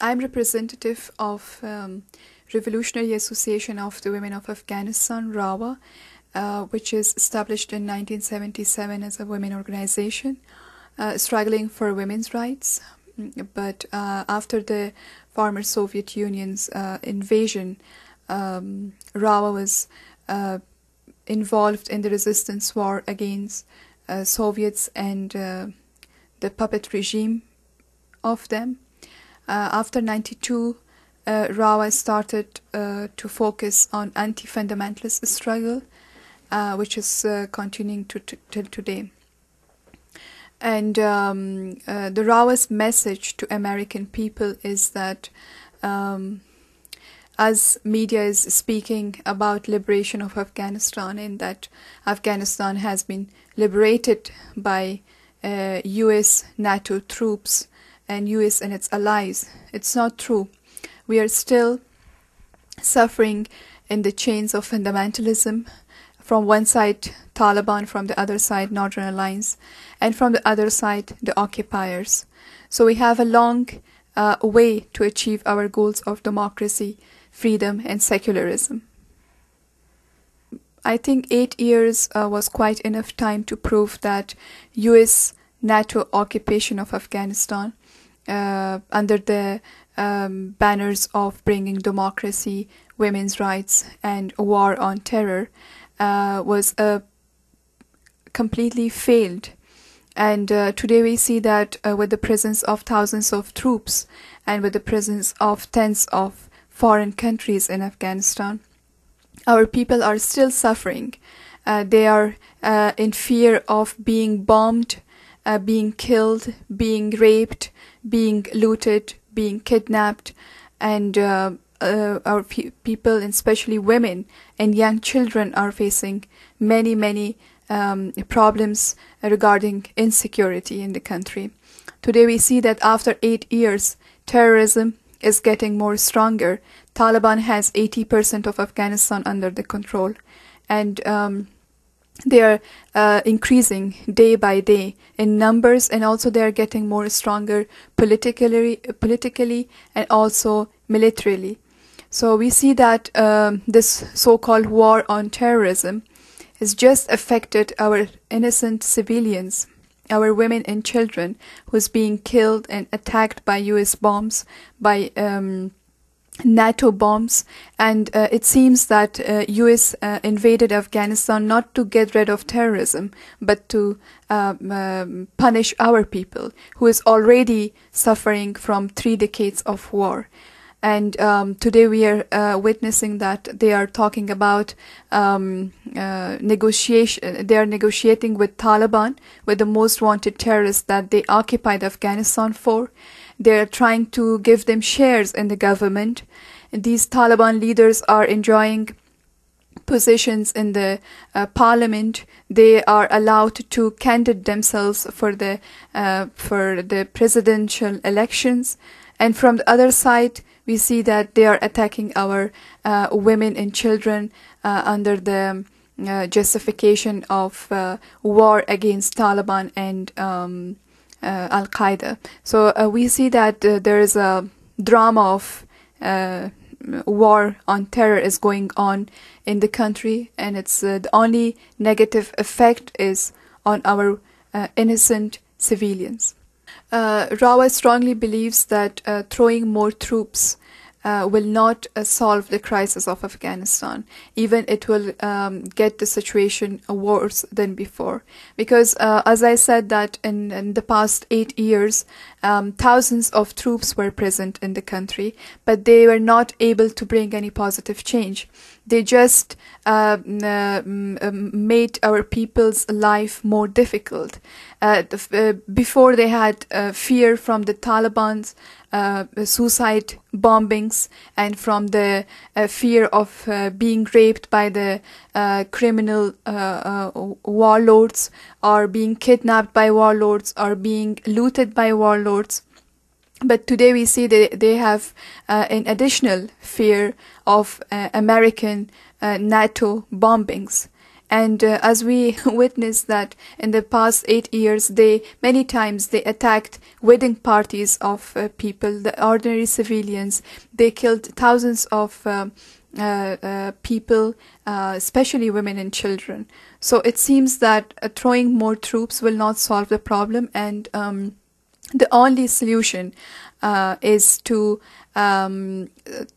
I'm representative of Revolutionary Association of the Women of Afghanistan, RAWA, which is established in 1977 as a women organization, struggling for women's rights. But after the former Soviet Union's invasion, RAWA was involved in the resistance war against Soviets and the puppet regime of them. After 92, RAWA started to focus on anti-fundamentalist struggle, which is continuing till today. And the RAWA's message to American people is that as media is speaking about liberation of Afghanistan and that Afghanistan has been liberated by US, NATO troops and US and its allies, it's not true. We are still suffering in the chains of fundamentalism. From one side, Taliban, from the other side, Northern Alliance, and from the other side, the occupiers. So we have a long way to achieve our goals of democracy, freedom, and secularism. I think 8 years was quite enough time to prove that US NATO occupation of Afghanistan under the banners of bringing democracy, women's rights, and war on terror was completely failed. And today we see that with the presence of thousands of troops and with the presence of tens of foreign countries in Afghanistan, our people are still suffering. They are in fear of being bombed, being killed, being raped, being looted, being kidnapped, and our people, and especially women and young children, are facing many problems regarding insecurity in the country. Today we see that after 8 years, terrorism is getting more stronger. Taliban has 80% of Afghanistan under the control, and they are increasing day by day in numbers, and also they are getting more stronger politically and also militarily. So we see that this so-called war on terrorism has just affected our innocent civilians, our women and children, who's being killed and attacked by US bombs, by NATO bombs, and it seems that US invaded Afghanistan not to get rid of terrorism, but to punish our people, who is already suffering from 3 decades of war. And today we are witnessing that they are talking about negotiation. They are negotiating with Taliban, with the most wanted terrorists that they occupied Afghanistan for. They are trying to give them shares in the government. These Taliban leaders are enjoying positions in the parliament. They are allowed to candidate themselves for the presidential elections. And from the other side, we see that they are attacking our women and children under the justification of war against Taliban and Al-Qaeda. So we see that there is a drama of war on terror is going on in the country, and it's the only negative effect is on our innocent civilians. RAWA strongly believes that throwing more troops will not solve the crisis of Afghanistan. Even it will get the situation worse than before. Because as I said that in the past 8 years, thousands of troops were present in the country, but they were not able to bring any positive change. They just made our people's life more difficult. Before they had fear from the Taliban's suicide bombings and from the fear of being raped by the criminal warlords, or being kidnapped by warlords, or being looted by warlords. But today we see they have an additional fear of American NATO bombings. And as we witnessed that in the past 8 years, many times they attacked wedding parties of people, the ordinary civilians. They killed thousands of people, especially women and children. So it seems that throwing more troops will not solve the problem, and the only solution is to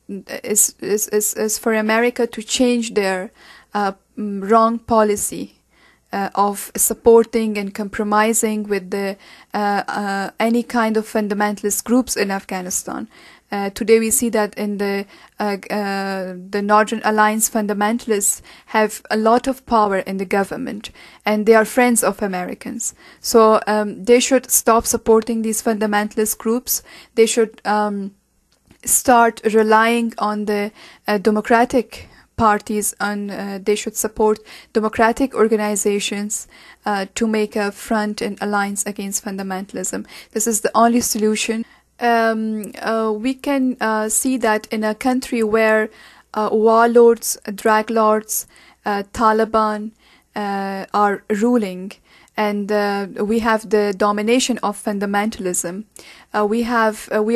is for America to change their wrong policy of supporting and compromising with the any kind of fundamentalist groups in Afghanistan. Today we see that in the Northern Alliance fundamentalists have a lot of power in the government, and they are friends of Americans. So they should stop supporting these fundamentalist groups. They should start relying on the democratic parties, and they should support democratic organizations to make a front and alliance against fundamentalism. This is the only solution. We can see that in a country where warlords, drug lords, Taliban are ruling, and we have the domination of fundamentalism. We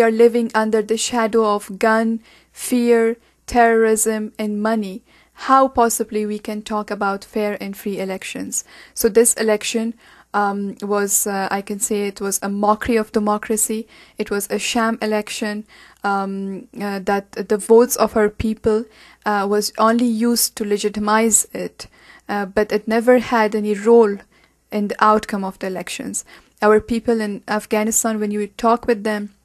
are living under the shadow of gun, fear, terrorism, and money. How possibly we can talk about fair and free elections? So this election was, I can say, it was a mockery of democracy. It was a sham election that the votes of our people was only used to legitimize it, but it never had any role in the outcome of the elections. Our people in Afghanistan, when you talk with them,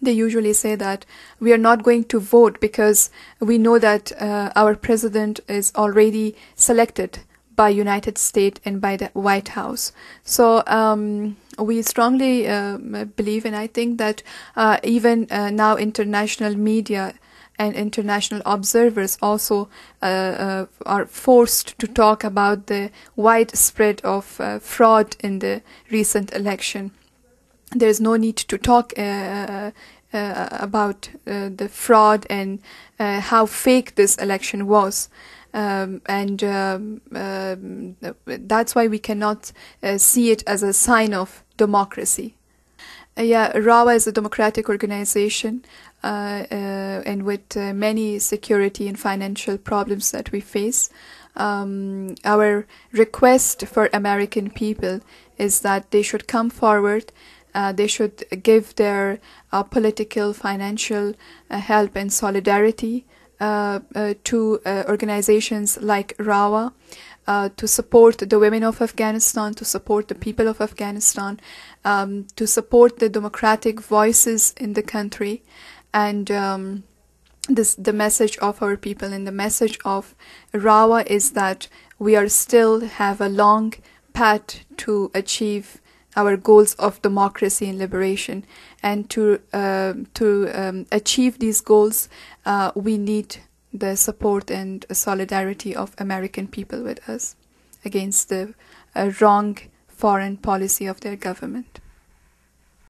they usually say that we are not going to vote because we know that our president is already selected by United States and by the White House. So we strongly believe, and I think that even now international media and international observers also are forced to talk about the widespread of fraud in the recent election. There is no need to talk about the fraud and how fake this election was. That's why we cannot see it as a sign of democracy. RAWA is a democratic organization, and with many security and financial problems that we face. Our request for American people is that they should come forward. They should give their political, financial help and solidarity to organizations like RAWA, to support the women of Afghanistan, to support the people of Afghanistan, to support the democratic voices in the country. And the message of our people and the message of RAWA is that we are still have a long path to achieve our goals of democracy and liberation, and to achieve these goals, we need the support and solidarity of American people with us against the wrong foreign policy of their government.